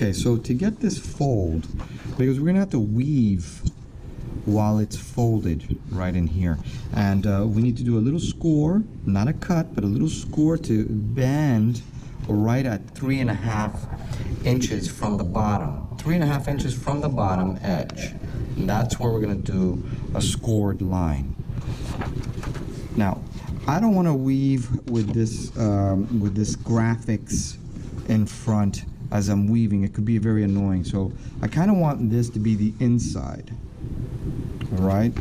Okay, so to get this fold, because we're gonna have to weave while it's folded right in here, and we need to do a little score, not a cut, but a little score to bend right at 3.5 inches from the bottom. 3.5 inches from the bottom edge. And that's where we're gonna do a scored line. Now, I don't want to weave with this graphics in front as I'm weaving. It could be very annoying. So I kind of want this to be the inside, all right?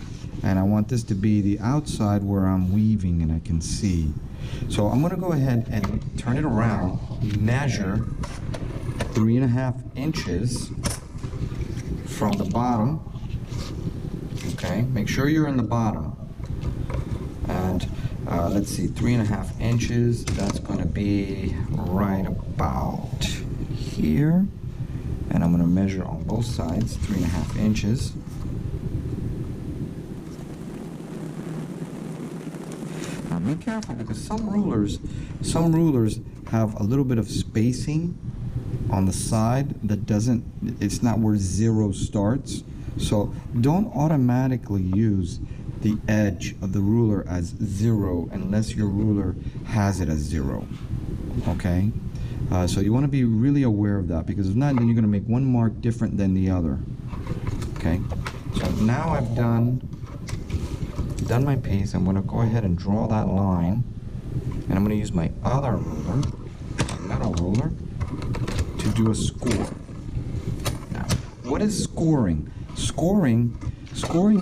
And I want this to be the outside where I'm weaving and I can see. So I'm going to go ahead and turn it around, measure 3.5 inches from the bottom. Okay, make sure you're in the bottom. And let's see, 3.5 inches, that's going to be right about here. And I'm going to measure on both sides, 3.5 inches. Now be careful, because some rulers have a little bit of spacing on the side that doesn't, it's not where 0 starts. So don't automatically use the edge of the ruler as 0 unless your ruler has it as 0. Okay? So you want to be really aware of that, because if not, then you're going to make one mark different than the other. Okay? So now I've done my piece. I'm going to go ahead and draw that line, and I'm going to use my other ruler, metal ruler, to do a score. Now, what is scoring? Scoring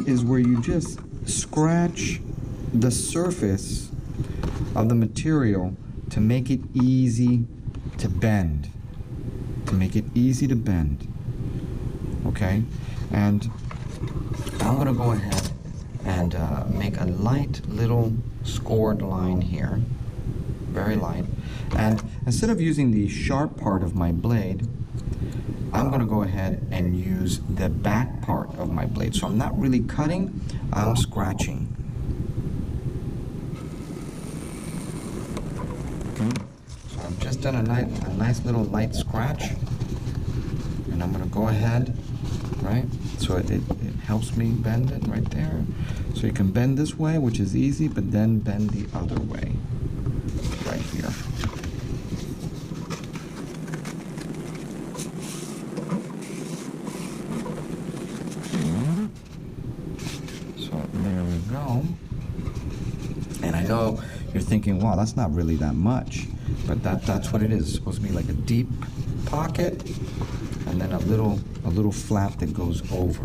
is where you just scratch the surface of the material to make it easy to bend. Okay? And I'm going to go ahead and make a light little scored line here. Very light. And instead of using the sharp part of my blade, I'm going to go ahead and use the back part of my blade. So I'm not really cutting, I'm scratching. Okay. So I've just done a nice little light scratch. And I'm going to go ahead, right? So it helps me bend it right there. So you can bend this way, which is easy, but then bend the other way, right here. And I know you're thinking, wow, that's not really that much, but that's what it is. It's supposed to be like a deep pocket and then a little flap that goes over.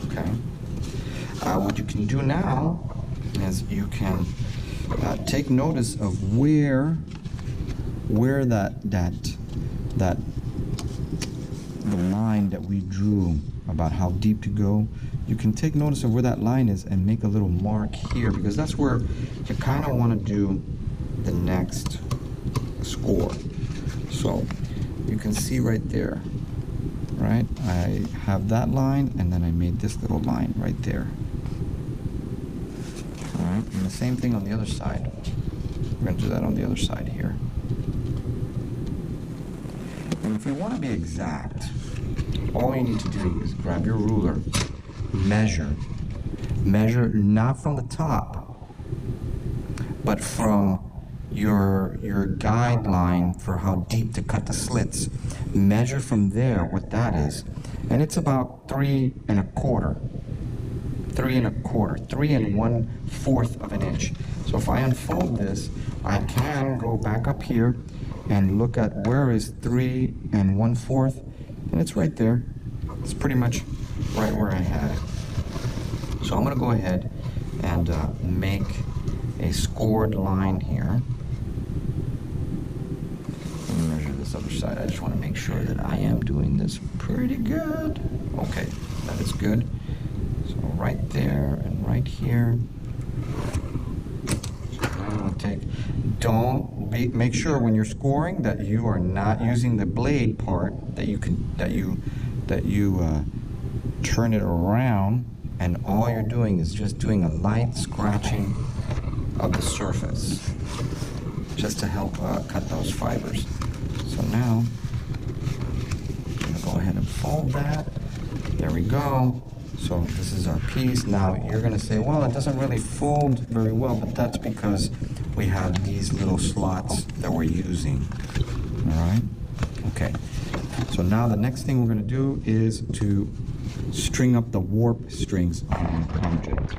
Okay. What you can do now is you can take notice of where the line that we drew about how deep to go. You can take notice of where that line is and make a little mark here, because that's where you kind of want to do the next score. So you can see right there, right? I have that line, and then I made this little line right there. All right, and the same thing on the other side. We're going to do that on the other side here. And if you want to be exact, all you need to do is grab your ruler, measure not from the top, but from your guideline for how deep to cut the slits. Measure from there what that is, and it's about 3 1/4 of an inch. So if I unfold this, I can go back up here and look at where is 3 1/4, and it's right there. It's pretty much right where I had it. So I'm going to go ahead and make a scored line here. Let me measure this other side. I just want to make sure that I am doing this pretty good. Okay, that is good. So right there and right here. So I'm going to make sure when you're scoring that you are not using the blade part, that you turn it around, and all you're doing is just doing a light scratching of the surface just to help cut those fibers. So now go. So this is our piece. Now you're going to say, well, it doesn't really fold very well, but that's because we have these little slots that we're using. All right? Okay. So now the next thing we're going to do is to string up the warp strings on the object.